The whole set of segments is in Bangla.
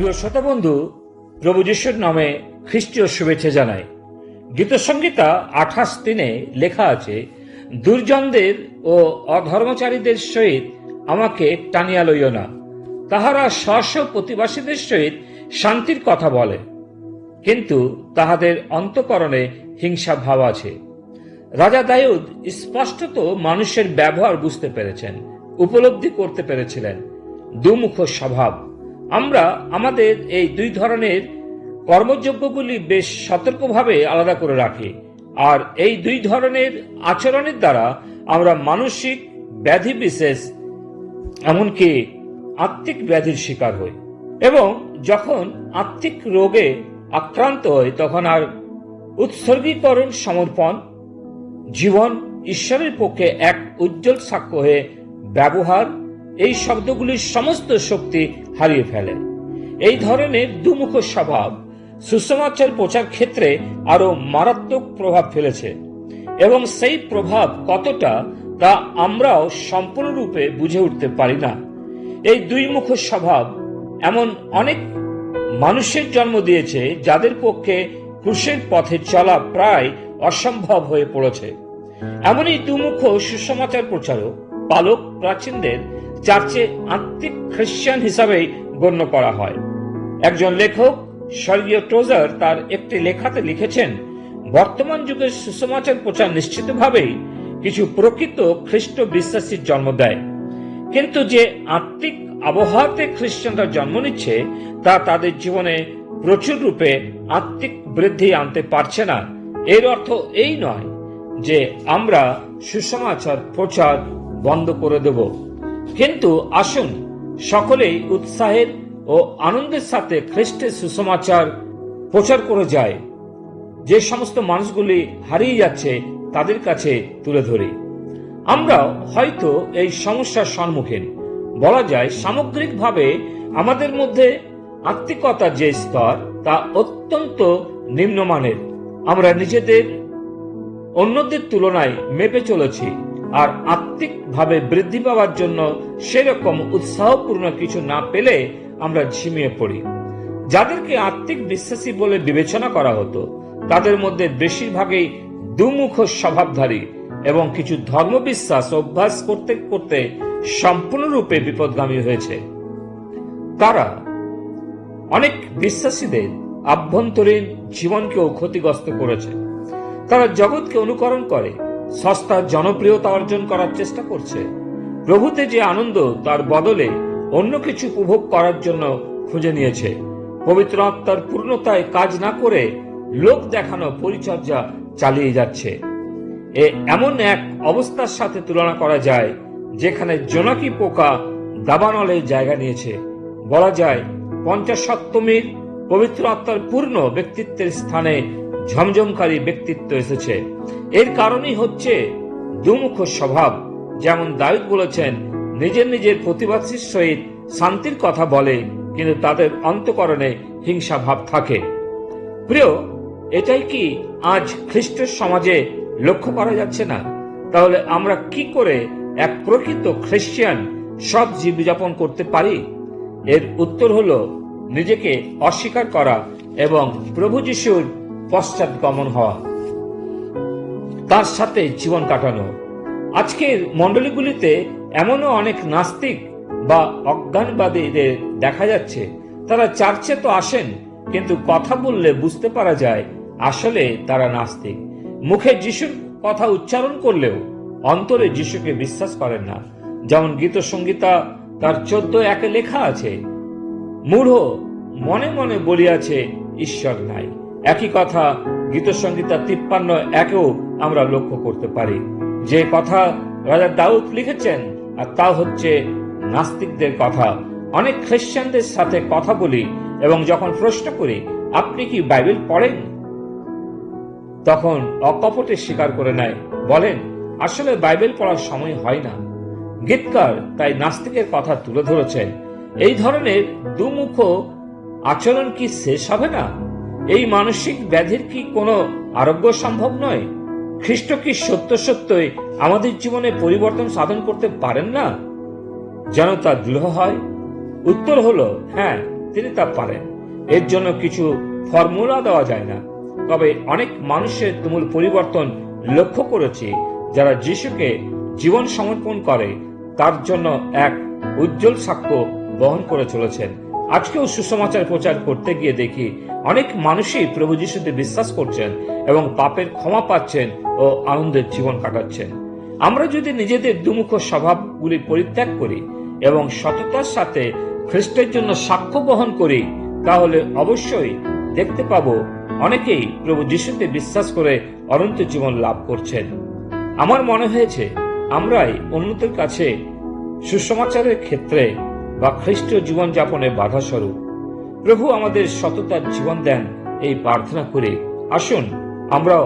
প্রিয় শ্রোতা বন্ধু, প্রভু যিশুর নামে খ্রিস্টীয় শুভেচ্ছা জানাই। গীতসংহিতা 28:3 লেখা আছে, দুর্জনদের ও অধর্মচারীদের সহিত আমাকে টানিয়া লইও না, তাহারা স্ব প্রতিবাসীদের সহিত শান্তির কথা বলে, কিন্তু তাহাদের অন্তঃকরণে হিংসা ভাব আছে। রাজা দাউদ স্পষ্টত মানুষের ব্যবহার বুঝতে পেরেছেন, উপলব্ধি করতে পেরেছিলেন। দুমুখ স্বভাব। আমরা আমাদের এই দুই ধরনের কর্মযোগ্যগুলি বেশ সতর্কভাবে আলাদা করে রাখি, আর এই দুই ধরনের আচরণের দ্বারা আমরা মানসিক ব্যাধি বিশেষ, এমনকি আত্মিক ব্যাধির শিকার হই। এবং যখন আত্মিক রোগে আক্রান্ত হই, তখন আর উৎসর্গীকরণ, সমর্পণ, জীবন ঈশ্বরের পক্ষে এক উজ্জ্বল সাক্ষ্য হয়ে ব্যবহার, এই শব্দগুলির সমস্ত শক্তি হারিয়ে ফেলে। এই ধরনের দুমুখ স্বভাব সুসমাচার প্রচার ক্ষেত্রে আরো মারাত্মক প্রভাব ফেলেছে, এবং সেই প্রভাব কতটা তা আমরাও সম্পূর্ণরূপে বুঝে উঠতে পারি না। এই দুই মুখ স্বভাব এমন অনেক মানুষের জন্ম দিয়েছে যাদের পক্ষে ক্রুশের পথে চলা প্রায় অসম্ভব হয়ে পড়েছে। এমনই দুমুখ সুসমাচার প্রচারক পালক প্রাচীনদের চার্চে আত্মিক খ্রিস্টান হিসাবে গণ্য করা হয়। একজন লেখক স্বর্গীয় টোজার তার একটি লেখাতে লিখেছেন, বর্তমান যুগের সুসমাচার প্রচার নিশ্চিতভাবেই কিছু প্রকৃত খ্রিস্ট বিশ্বাসীর জন্ম দেয়, কিন্তু যে আত্মিক আবহাওয়াতে খ্রিস্টানরা জন্ম নিচ্ছে তা তাদের জীবনে প্রচুর রূপে আত্মিক বৃদ্ধি আনতে পারছে না। এর অর্থ এই নয় যে আমরা সুসমাচার প্রচার বন্ধ করে দেব, কিন্তু আসুন সকলেই উৎসাহের ও আনন্দের সাথে খ্রিস্টের সুসমাচার প্রচার করে যায়। যে সমস্ত মানুষগুলি হারিয়ে যাচ্ছে তাদের কাছে তুলে ধরি। আমরা হয়তো এই সমস্যার সম্মুখীন, বলা যায় সামগ্রিকভাবে আমাদের মধ্যে আত্মিকতার যে স্তর তা অত্যন্ত নিম্নমানের। আমরা নিজেদের অন্যদের তুলনায় মেপে চলেছি, আর আত্মিকভাবে বৃদ্ধি পাওয়ার জন্য সেরকম উৎসাহপূর্ণ কিছু না পেলে আমরা ঝিমিয়ে পড়ি। যাদেরকে আত্মিক বিশ্বাসী বলে বিবেচনা করা হতো তাদের মধ্যে বেশিরভাগই দুমুখ স্বভাবধারী এবং কিছু ধর্মবিশ্বাস অভ্যাস করতে করতে সম্পূর্ণরূপে বিপদগামী হয়েছে। তারা অনেক বিশ্বাসীদের আভ্যন্তরীণ জীবনকেও ক্ষতিগ্রস্ত করেছে। তারা জগৎকে অনুকরণ করে সস্তা জনপ্রিয়তা অর্জন করার চেষ্টা করছে। প্রভুতে যে আনন্দ তার বদলে অন্য কিছু উপভোগ করার জন্য খুঁজে নিয়েছে। পবিত্র আত্মার পূর্ণতায় কাজ না করে লোক দেখানো পরিচর্যা চালিয়ে যাচ্ছে। এমন এক অবস্থার সাথে তুলনা করা যায় যেখানে জোনাকি পোকা দাবানলে জায়গা নিয়েছে। বলা যায় পঞ্চাশত্তমীর পবিত্র আত্মার পূর্ণ ব্যক্তিত্বের স্থানে ঝমঝমকারী ব্যক্তিত্ব এসেছে। এর কারণই হচ্ছে দুমুখ স্বভাব। যেমন দাউদ বলেছেন, নিজের নিজের প্রতিবাসীর সহিত শান্তির কথা বলে, কিন্তু তাদের অন্তঃকরণে হিংসা ভাব থাকে। প্রিয়, এটাই কি আজ খ্রিস্টের সমাজে লক্ষ্য করা যাচ্ছে না? তাহলে আমরা কি করে এক প্রকৃত খ্রিস্টান সৎ জীবনযাপন করতে পারি? এর উত্তর হলো নিজেকে অস্বীকার করা এবং প্রভু যিশুর পশ্চাৎগমন হওয়া, তার সাথে জীবন কাটানো। আজকের মণ্ডলীগুলিতে এমনও অনেক নাস্তিক বা অজ্ঞানবাদীদের দেখা যাচ্ছে। তারা চার্চে তো আসেন, কিন্তু কথা বললে বুঝতে পারা যায় আসলে তারা নাস্তিক। মুখে যিশুর কথা উচ্চারণ করলেও অন্তরে যিশুকে বিশ্বাস করেন না। যেমন গীতসংহিতা তার 14:1 লেখা আছে, মূঢ় মনে মনে বলিয়াছে ঈশ্বর নাই। একই কথা গীতসংহিতা 53:1 আমরা লক্ষ্য করতে পারি। যে কথা রাজা দাউদ লিখেছেন, আর তা হচ্ছে নাস্তিকদের কথা। অনেক খ্রিস্টানদের সাথে কথা বলি এবং যখন প্রশ্ন করি, আপনি কি বাইবেল পড়েন, তখন অকপটে স্বীকার করে নেয়, বলেন আসলে বাইবেল পড়ার সময় হয় না। গীতকার তাই নাস্তিকের কথা তুলে ধরেছেন। এই ধরনের দুমুখ আচরণ কি শেষ হবে না? এই মানসিক ব্যাধির কি কোনো আরোগ্য সম্ভব নয়? খ্রিস্ট কি সত্য সত্যই আমাদের জীবনে পরিবর্তন সাধন করতে পারেন না যেন তা দৃঢ় হয়? উত্তর হলো হ্যাঁ, তিনি তা পারেন। এর জন্য কিছু ফর্মুলা দেওয়া যায় না। তবে অনেক মানুষের তুমুল পরিবর্তন লক্ষ্য করেছি, যারা যিশুকে জীবন সমর্পণ করে তার জন্য এক উজ্জ্বল সাক্ষ্য বহন করে চলেছেন। আজকেও সুসমাচার প্রচার করতে গিয়ে দেখি অনেক মানুষই প্রভু যিশুতে বিশ্বাস করছেন এবং পাপের ক্ষমা পাচ্ছেন ও আনন্দের জীবন কাটাচ্ছেন। আমরা যদি নিজেদের দুমুখ স্বভাবগুলি পরিত্যাগ করি এবং সততার সাথে খ্রিস্টের জন্য সাক্ষ্য বহন করি, তাহলে অবশ্যই দেখতে পাবো অনেকেই প্রভু যিশুতে বিশ্বাস করে অনন্ত জীবন লাভ করছেন। আমার মনে হয়েছে আমরাই অন্যদের কাছে সুসমাচারের ক্ষেত্রে বা খ্রিস্টীয় জীবনযাপনে বাধা স্বরূপ। প্রভু আমাদের সততার জীবন দেন এই প্রার্থনা করে আসুন আমরাও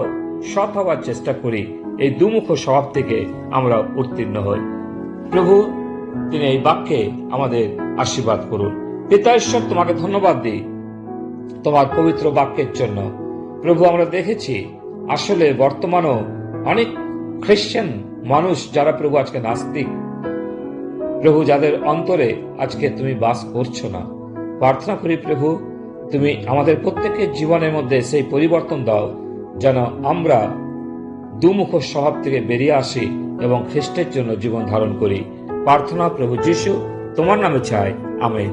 সৎ হওয়ার চেষ্টা করি, এই দুমুখ স্বভাব থেকে আমরা উত্তীর্ণ হই। প্রভু তিনি এই বাক্যে আমাদের আশীর্বাদ করুন। পিতা ঈশ্বর, তোমাকে ধন্যবাদ দিই তোমার পবিত্র বাক্যের জন্য। প্রভু আমরা দেখেছি আসলে বর্তমানও অনেক খ্রিস্টান মানুষ যারা প্রভু আজকে নাস্তিক, প্রভু যাদের অন্তরে আজকে তুমি বাস করছো না। প্রার্থনা করি প্রভু তুমি আমাদের প্রত্যেকের জীবনের মধ্যে সেই পরিবর্তন দাও, যেন আমরা দুমুখ স্বভাব থেকে বেরিয়ে আসি এবং খ্রিস্টের জন্য জীবন ধারণ করি। প্রার্থনা প্রভু যিশু তোমার নামে চাই, আমেন।